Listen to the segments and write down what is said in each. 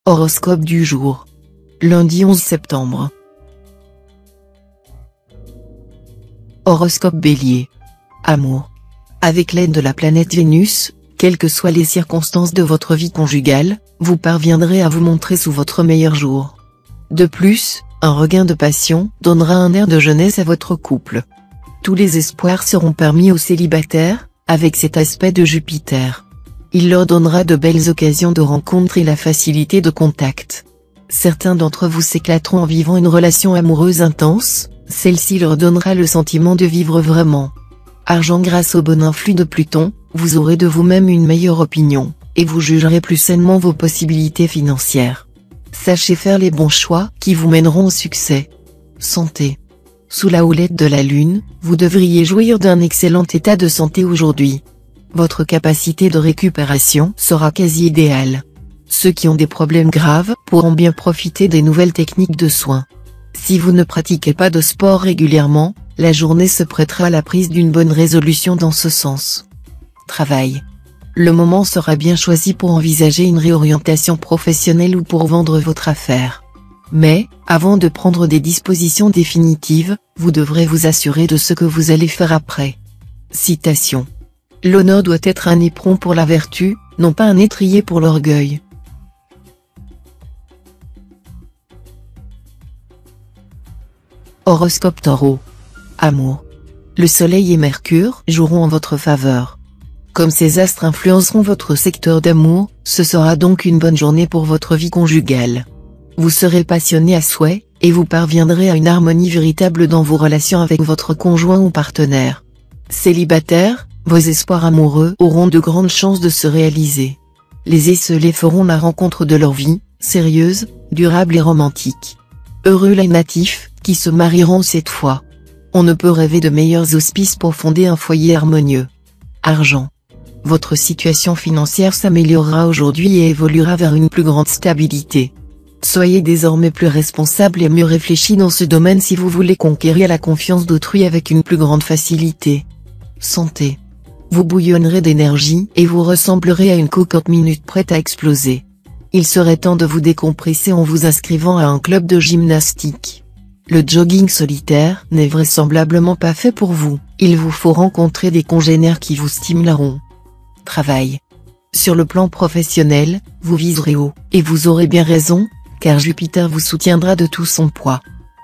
Horoscope du jour. Lundi 11 septembre. Horoscope Bélier. Amour. Avec l'aide de la planète Vénus, quelles que soient les circonstances de votre vie conjugale, vous parviendrez à vous montrer sous votre meilleur jour. De plus, un regain de passion donnera un air de jeunesse à votre couple. Tous les espoirs seront permis aux célibataires, avec cet aspect de Jupiter. Il leur donnera de belles occasions de rencontres et la facilité de contact. Certains d'entre vous s'éclateront en vivant une relation amoureuse intense, celle-ci leur donnera le sentiment de vivre vraiment. Argent. Grâce au bon influx de Pluton, vous aurez de vous-même une meilleure opinion, et vous jugerez plus sainement vos possibilités financières. Sachez faire les bons choix qui vous mèneront au succès. Santé. Sous la houlette de la Lune, vous devriez jouir d'un excellent état de santé aujourd'hui. Votre capacité de récupération sera quasi idéale. Ceux qui ont des problèmes graves pourront bien profiter des nouvelles techniques de soins. Si vous ne pratiquez pas de sport régulièrement, la journée se prêtera à la prise d'une bonne résolution dans ce sens. Travail. Le moment sera bien choisi pour envisager une réorientation professionnelle ou pour vendre votre affaire. Mais, avant de prendre des dispositions définitives, vous devrez vous assurer de ce que vous allez faire après. Citation. L'honneur doit être un éperon pour la vertu, non pas un étrier pour l'orgueil. Horoscope Taureau. Amour. Le Soleil et Mercure joueront en votre faveur. Comme ces astres influenceront votre secteur d'amour, ce sera donc une bonne journée pour votre vie conjugale. Vous serez passionné à souhait, et vous parviendrez à une harmonie véritable dans vos relations avec votre conjoint ou partenaire. Célibataire, vos espoirs amoureux auront de grandes chances de se réaliser. Les esselés feront la rencontre de leur vie, sérieuse, durable et romantique. Heureux les natifs, qui se marieront cette fois. On ne peut rêver de meilleurs auspices pour fonder un foyer harmonieux. Argent. Votre situation financière s'améliorera aujourd'hui et évoluera vers une plus grande stabilité. Soyez désormais plus responsable et mieux réfléchi dans ce domaine si vous voulez conquérir la confiance d'autrui avec une plus grande facilité. Santé. Vous bouillonnerez d'énergie et vous ressemblerez à une cocotte minute prête à exploser. Il serait temps de vous décompresser en vous inscrivant à un club de gymnastique. Le jogging solitaire n'est vraisemblablement pas fait pour vous, il vous faut rencontrer des congénères qui vous stimuleront. Travail. Sur le plan professionnel, vous viserez haut, et vous aurez bien raison, car Jupiter vous soutiendra de tout son poids.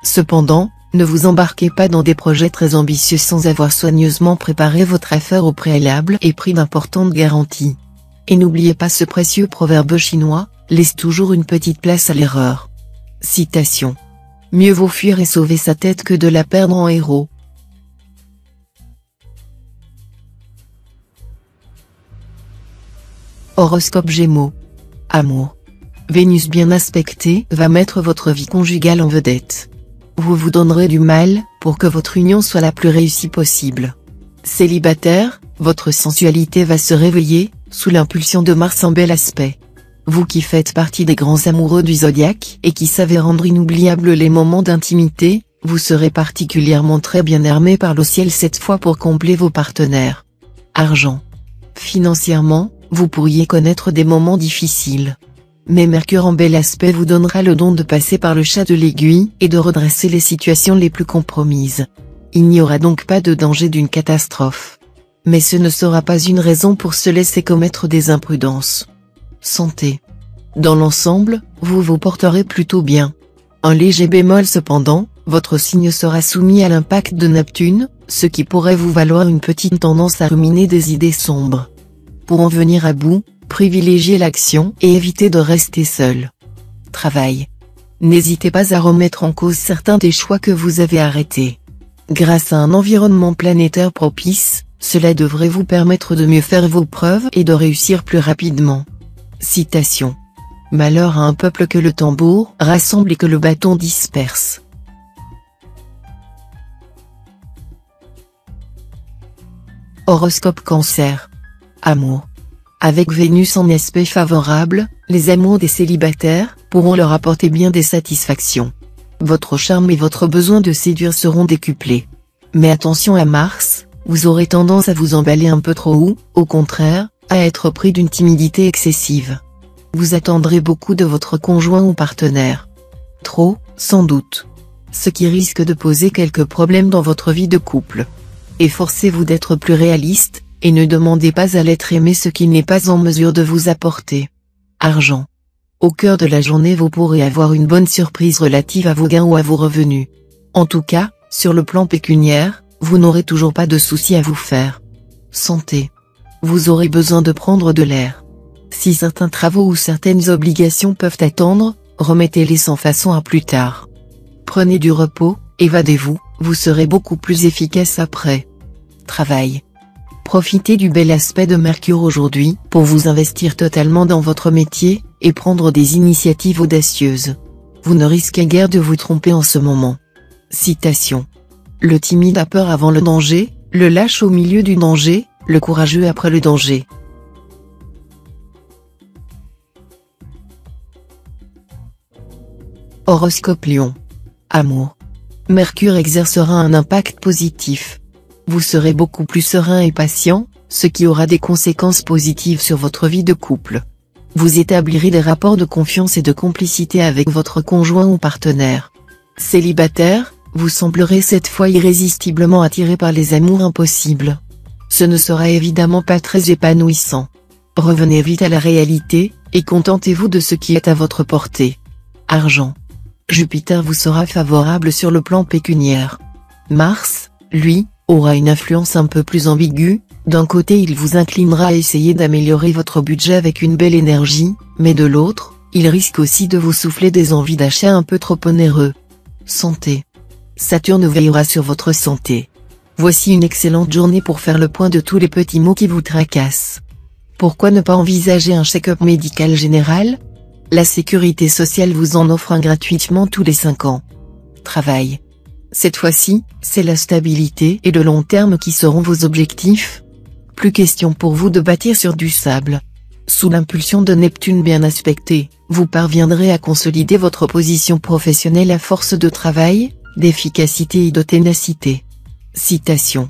Cependant, ne vous embarquez pas dans des projets très ambitieux sans avoir soigneusement préparé votre affaire au préalable et pris d'importantes garanties. Et n'oubliez pas ce précieux proverbe chinois, laisse toujours une petite place à l'erreur. Citation. Mieux vaut fuir et sauver sa tête que de la perdre en héros. Horoscope Gémeaux. Amour. Vénus bien aspectée va mettre votre vie conjugale en vedette. Vous vous donnerez du mal pour que votre union soit la plus réussie possible. Célibataire, votre sensualité va se réveiller, sous l'impulsion de Mars en bel aspect. Vous qui faites partie des grands amoureux du zodiaque et qui savez rendre inoubliables les moments d'intimité, vous serez particulièrement très bien armé par le ciel cette fois pour combler vos partenaires. Argent. Financièrement, vous pourriez connaître des moments difficiles. Mais Mercure en bel aspect vous donnera le don de passer par le chat de l'aiguille et de redresser les situations les plus compromises. Il n'y aura donc pas de danger d'une catastrophe. Mais ce ne sera pas une raison pour se laisser commettre des imprudences. Santé. Dans l'ensemble, vous vous porterez plutôt bien. Un léger bémol cependant, votre signe sera soumis à l'impact de Neptune, ce qui pourrait vous valoir une petite tendance à ruminer des idées sombres. Pour en venir à bout, privilégiez l'action et évitez de rester seul. Travail. N'hésitez pas à remettre en cause certains des choix que vous avez arrêtés. Grâce à un environnement planétaire propice, cela devrait vous permettre de mieux faire vos preuves et de réussir plus rapidement. Citation. Malheur à un peuple que le tambour rassemble et que le bâton disperse. Horoscope Cancer. Amour. Avec Vénus en aspect favorable, les amours des célibataires pourront leur apporter bien des satisfactions. Votre charme et votre besoin de séduire seront décuplés. Mais attention à Mars, vous aurez tendance à vous emballer un peu trop ou, au contraire, à être pris d'une timidité excessive. Vous attendrez beaucoup de votre conjoint ou partenaire. Trop, sans doute. Ce qui risque de poser quelques problèmes dans votre vie de couple. Efforcez-vous d'être plus réaliste, et ne demandez pas à l'être aimé ce qu'il n'est pas en mesure de vous apporter. Argent. Au cœur de la journée vous pourrez avoir une bonne surprise relative à vos gains ou à vos revenus. En tout cas, sur le plan pécuniaire, vous n'aurez toujours pas de soucis à vous faire. Santé. Vous aurez besoin de prendre de l'air. Si certains travaux ou certaines obligations peuvent attendre, remettez-les sans façon à plus tard. Prenez du repos, évadez-vous, vous serez beaucoup plus efficace après. Travail. Profitez du bel aspect de Mercure aujourd'hui pour vous investir totalement dans votre métier, et prendre des initiatives audacieuses. Vous ne risquez guère de vous tromper en ce moment. Citation. Le timide a peur avant le danger, le lâche au milieu du danger, le courageux après le danger. Horoscope Lion. Amour. Mercure exercera un impact positif. Vous serez beaucoup plus serein et patient, ce qui aura des conséquences positives sur votre vie de couple. Vous établirez des rapports de confiance et de complicité avec votre conjoint ou partenaire. Célibataire, vous semblerez cette fois irrésistiblement attiré par les amours impossibles. Ce ne sera évidemment pas très épanouissant. Revenez vite à la réalité, et contentez-vous de ce qui est à votre portée. Argent. Jupiter vous sera favorable sur le plan pécuniaire. Mars, lui, aura une influence un peu plus ambiguë. D'un côté il vous inclinera à essayer d'améliorer votre budget avec une belle énergie, mais de l'autre, il risque aussi de vous souffler des envies d'achat un peu trop onéreux. Santé. Saturne veillera sur votre santé. Voici une excellente journée pour faire le point de tous les petits maux qui vous tracassent. Pourquoi ne pas envisager un check-up médical général? La sécurité sociale vous en offre un gratuitement tous les 5 ans. Travail. Cette fois-ci, c'est la stabilité et le long terme qui seront vos objectifs. Plus question pour vous de bâtir sur du sable. Sous l'impulsion de Neptune bien aspectée, vous parviendrez à consolider votre position professionnelle à force de travail, d'efficacité et de ténacité. Citation.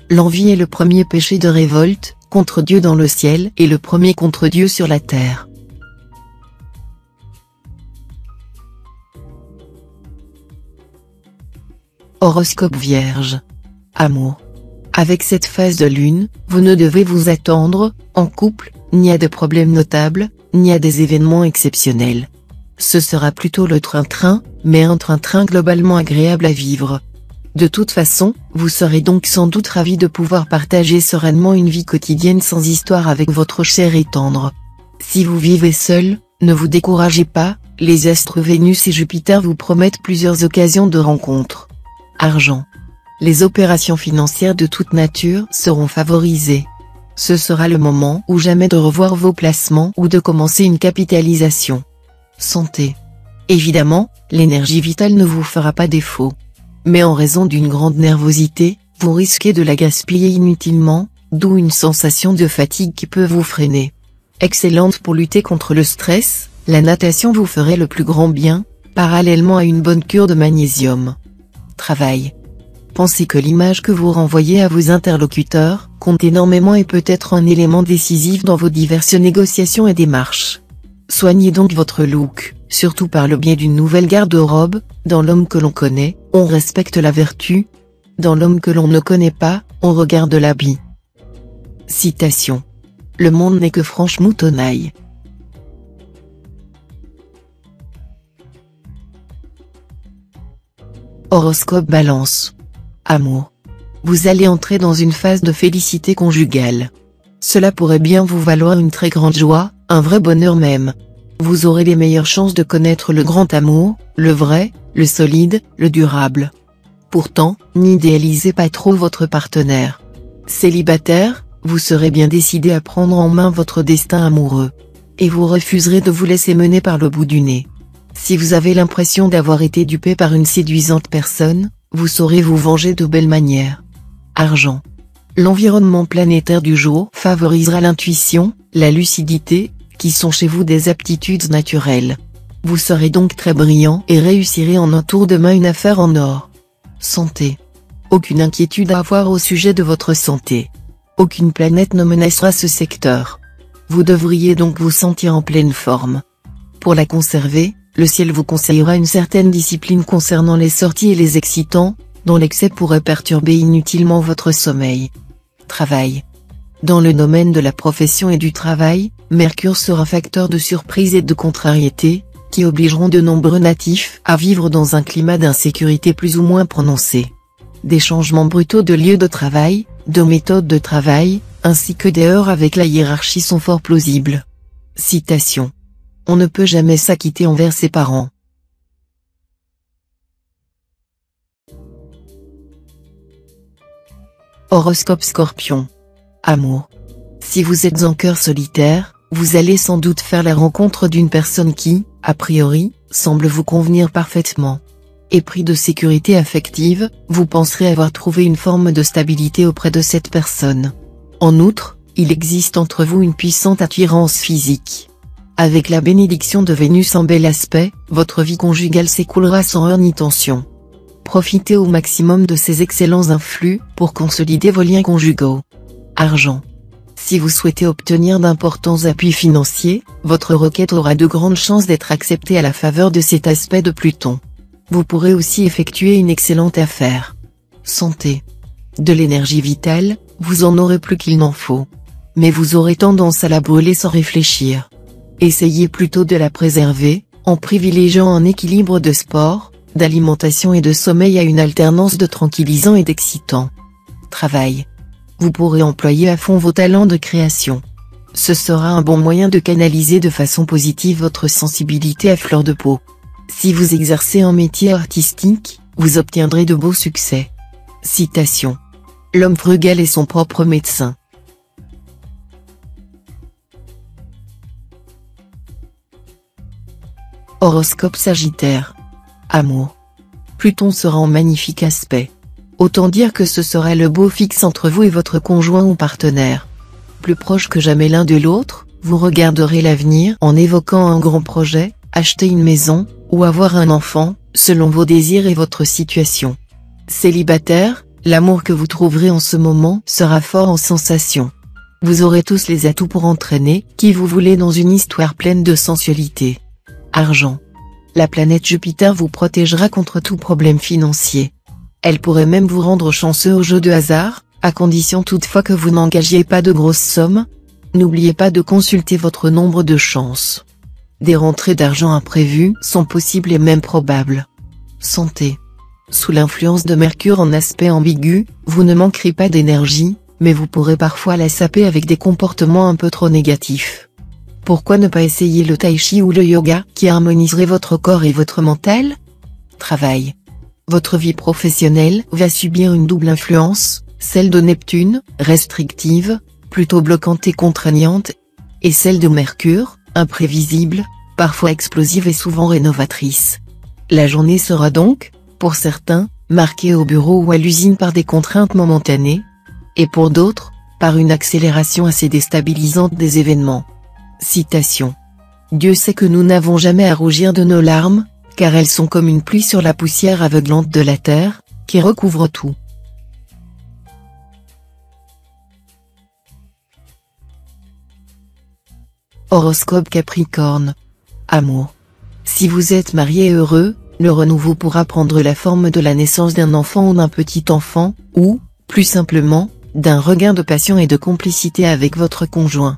L'envie est le premier péché de révolte, contre Dieu dans le ciel et le premier contre Dieu sur la terre. Horoscope Vierge. Amour. Avec cette phase de lune, vous ne devez vous attendre, en couple, ni à de problèmes notables, ni à des événements exceptionnels. Ce sera plutôt le train-train, mais un train-train globalement agréable à vivre. De toute façon, vous serez donc sans doute ravi de pouvoir partager sereinement une vie quotidienne sans histoire avec votre cher et tendre. Si vous vivez seul, ne vous découragez pas, les astres Vénus et Jupiter vous promettent plusieurs occasions de rencontres. Argent. Les opérations financières de toute nature seront favorisées. Ce sera le moment ou jamais de revoir vos placements ou de commencer une capitalisation. Santé. Évidemment, l'énergie vitale ne vous fera pas défaut. Mais en raison d'une grande nervosité, vous risquez de la gaspiller inutilement, d'où une sensation de fatigue qui peut vous freiner. Excellente pour lutter contre le stress, la natation vous ferait le plus grand bien, parallèlement à une bonne cure de magnésium. Travail. Pensez que l'image que vous renvoyez à vos interlocuteurs compte énormément et peut être un élément décisif dans vos diverses négociations et démarches. Soignez donc votre look, surtout par le biais d'une nouvelle garde-robe. Dans l'homme que l'on connaît, on respecte la vertu. Dans l'homme que l'on ne connaît pas, on regarde l'habit. Citation. Le monde n'est que franche moutonnaille. Horoscope Balance. Amour. Vous allez entrer dans une phase de félicité conjugale. Cela pourrait bien vous valoir une très grande joie, un vrai bonheur même. Vous aurez les meilleures chances de connaître le grand amour, le vrai, le solide, le durable. Pourtant, n'idéalisez pas trop votre partenaire. Célibataire, vous serez bien décidé à prendre en main votre destin amoureux. Et vous refuserez de vous laisser mener par le bout du nez. Si vous avez l'impression d'avoir été dupé par une séduisante personne, vous saurez vous venger de belle manière. Argent. L'environnement planétaire du jour favorisera l'intuition, la lucidité, qui sont chez vous des aptitudes naturelles. Vous serez donc très brillant et réussirez en un tour de main une affaire en or. Santé. Aucune inquiétude à avoir au sujet de votre santé. Aucune planète ne menacera ce secteur. Vous devriez donc vous sentir en pleine forme. Pour la conserver, le ciel vous conseillera une certaine discipline concernant les sorties et les excitants, dont l'excès pourrait perturber inutilement votre sommeil. Travail. Dans le domaine de la profession et du travail, Mercure sera facteur de surprise et de contrariété, qui obligeront de nombreux natifs à vivre dans un climat d'insécurité plus ou moins prononcé. Des changements brutaux de lieu de travail, de méthode de travail, ainsi que des heurts avec la hiérarchie sont fort plausibles. Citation. On ne peut jamais s'acquitter envers ses parents. Horoscope Scorpion. Amour. Si vous êtes en cœur solitaire, vous allez sans doute faire la rencontre d'une personne qui, a priori, semble vous convenir parfaitement. Épris de sécurité affective, vous penserez avoir trouvé une forme de stabilité auprès de cette personne. En outre, il existe entre vous une puissante attirance physique. Avec la bénédiction de Vénus en bel aspect, votre vie conjugale s'écoulera sans heurts ni tension. Profitez au maximum de ces excellents influx pour consolider vos liens conjugaux. Argent. Si vous souhaitez obtenir d'importants appuis financiers, votre requête aura de grandes chances d'être acceptée à la faveur de cet aspect de Pluton. Vous pourrez aussi effectuer une excellente affaire. Santé. De l'énergie vitale, vous en aurez plus qu'il n'en faut. Mais vous aurez tendance à la brûler sans réfléchir. Essayez plutôt de la préserver, en privilégiant un équilibre de sport, d'alimentation et de sommeil à une alternance de tranquillisants et d'excitants. Travail. Vous pourrez employer à fond vos talents de création. Ce sera un bon moyen de canaliser de façon positive votre sensibilité à fleur de peau. Si vous exercez un métier artistique, vous obtiendrez de beaux succès. Citation. L'homme frugal est son propre médecin. Horoscope Sagittaire. Amour. Pluton sera en magnifique aspect. Autant dire que ce sera le beau fixe entre vous et votre conjoint ou partenaire. Plus proches que jamais l'un de l'autre, vous regarderez l'avenir en évoquant un grand projet, acheter une maison, ou avoir un enfant, selon vos désirs et votre situation. Célibataire, l'amour que vous trouverez en ce moment sera fort en sensations. Vous aurez tous les atouts pour entraîner qui vous voulez dans une histoire pleine de sensualité. Argent. La planète Jupiter vous protégera contre tout problème financier. Elle pourrait même vous rendre chanceux au jeu de hasard, à condition toutefois que vous n'engagiez pas de grosses sommes. N'oubliez pas de consulter votre nombre de chances. Des rentrées d'argent imprévues sont possibles et même probables. Santé. Sous l'influence de Mercure en aspect ambigu, vous ne manquerez pas d'énergie, mais vous pourrez parfois la saper avec des comportements un peu trop négatifs. Pourquoi ne pas essayer le tai chi ou le yoga qui harmoniserait votre corps et votre mental? Travail. Votre vie professionnelle va subir une double influence, celle de Neptune, restrictive, plutôt bloquante et contraignante, et celle de Mercure, imprévisible, parfois explosive et souvent rénovatrice. La journée sera donc, pour certains, marquée au bureau ou à l'usine par des contraintes momentanées, et pour d'autres, par une accélération assez déstabilisante des événements. Citation. Dieu sait que nous n'avons jamais à rougir de nos larmes, car elles sont comme une pluie sur la poussière aveuglante de la terre, qui recouvre tout. Horoscope Capricorne. Amour. Si vous êtes marié et heureux, le renouveau pourra prendre la forme de la naissance d'un enfant ou d'un petit enfant, ou, plus simplement, d'un regain de passion et de complicité avec votre conjoint.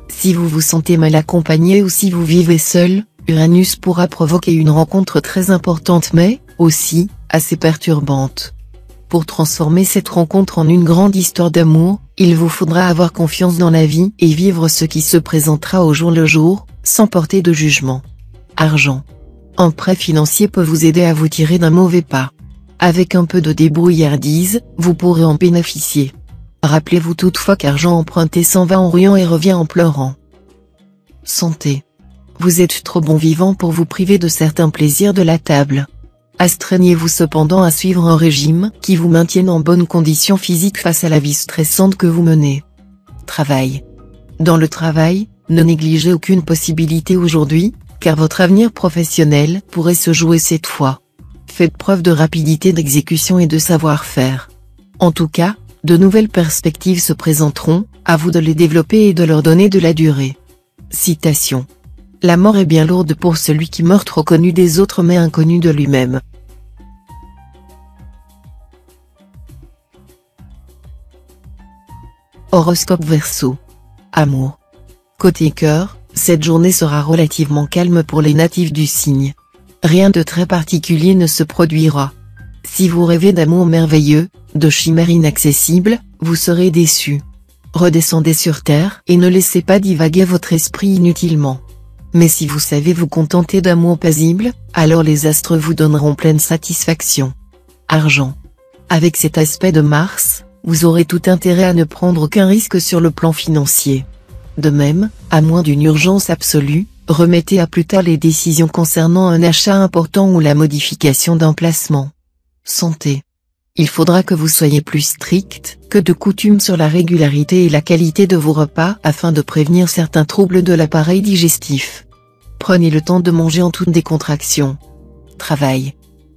Si vous vous sentez mal accompagné ou si vous vivez seul, Uranus pourra provoquer une rencontre très importante mais, aussi, assez perturbante. Pour transformer cette rencontre en une grande histoire d'amour, il vous faudra avoir confiance dans la vie et vivre ce qui se présentera au jour le jour, sans porter de jugement. Argent. Un prêt financier peut vous aider à vous tirer d'un mauvais pas. Avec un peu de débrouillardise, vous pourrez en bénéficier. Rappelez-vous toutefois qu'argent emprunté s'en va en riant et revient en pleurant. Santé. Vous êtes trop bon vivant pour vous priver de certains plaisirs de la table. Astreignez-vous cependant à suivre un régime qui vous maintienne en bonne condition physique face à la vie stressante que vous menez. Travail. Dans le travail, ne négligez aucune possibilité aujourd'hui, car votre avenir professionnel pourrait se jouer cette fois. Faites preuve de rapidité d'exécution et de savoir-faire. En tout cas, de nouvelles perspectives se présenteront, À vous de les développer et de leur donner de la durée. Citation. La mort est bien lourde pour celui qui meurt trop connu des autres mais inconnu de lui-même. Horoscope Verseau. Amour. Côté cœur, cette journée sera relativement calme pour les natifs du signe. Rien de très particulier ne se produira. Si vous rêvez d'amour merveilleux, de chimères inaccessibles, vous serez déçus. Redescendez sur terre et ne laissez pas divaguer votre esprit inutilement. Mais si vous savez vous contenter d'amour paisible, alors les astres vous donneront pleine satisfaction. Argent. Avec cet aspect de Mars, vous aurez tout intérêt à ne prendre aucun risque sur le plan financier. De même, à moins d'une urgence absolue, remettez à plus tard les décisions concernant un achat important ou la modification d'un placement. Santé. Il faudra que vous soyez plus strict que de coutume sur la régularité et la qualité de vos repas afin de prévenir certains troubles de l'appareil digestif. Prenez le temps de manger en toute décontraction. Travail.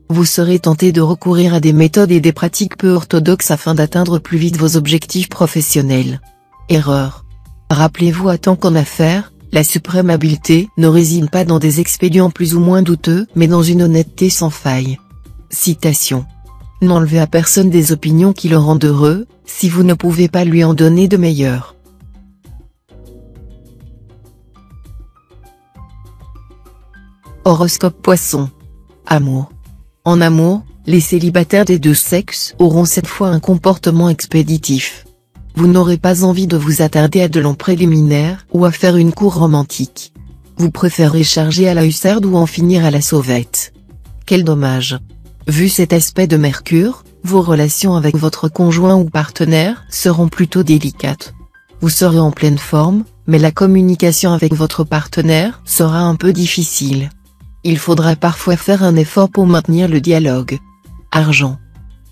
Vous serez tenté de recourir à des méthodes et des pratiques peu orthodoxes afin d'atteindre plus vite vos objectifs professionnels. Erreur. Rappelez-vous à temps qu'en affaires, la suprême habileté ne réside pas dans des expédients plus ou moins douteux mais dans une honnêteté sans faille. Citation. N'enlevez à personne des opinions qui le rendent heureux, si vous ne pouvez pas lui en donner de meilleures. Horoscope Poisson. Amour. En amour, les célibataires des deux sexes auront cette fois un comportement expéditif. Vous n'aurez pas envie de vous attarder à de longs préliminaires ou à faire une cour romantique. Vous préférez charger à la hussarde ou en finir à la sauvette. Quel dommage. Vu cet aspect de Mercure, vos relations avec votre conjoint ou partenaire seront plutôt délicates. Vous serez en pleine forme, mais la communication avec votre partenaire sera un peu difficile. Il faudra parfois faire un effort pour maintenir le dialogue. Argent.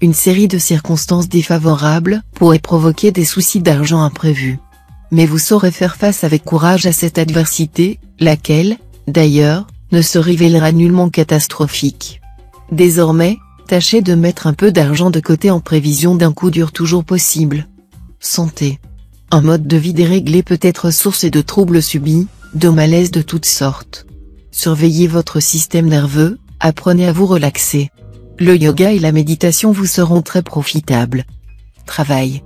Une série de circonstances défavorables pourrait provoquer des soucis d'argent imprévus. Mais vous saurez faire face avec courage à cette adversité, laquelle, d'ailleurs, ne se révélera nullement catastrophique. Désormais, tâchez de mettre un peu d'argent de côté en prévision d'un coup dur toujours possible. Santé. Un mode de vie déréglé peut être source de troubles subis, de malaises de toutes sortes. Surveillez votre système nerveux, apprenez à vous relaxer. Le yoga et la méditation vous seront très profitables. Travail.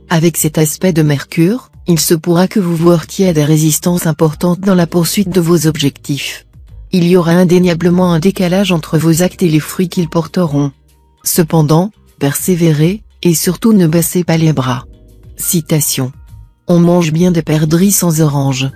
Avec cet aspect de Mercure, il se pourra que vous vous heurtiez à des résistances importantes dans la poursuite de vos objectifs. Il y aura indéniablement un décalage entre vos actes et les fruits qu'ils porteront. Cependant, persévérez, et surtout ne baissez pas les bras. Citation. On mange bien des perdrix sans oranges.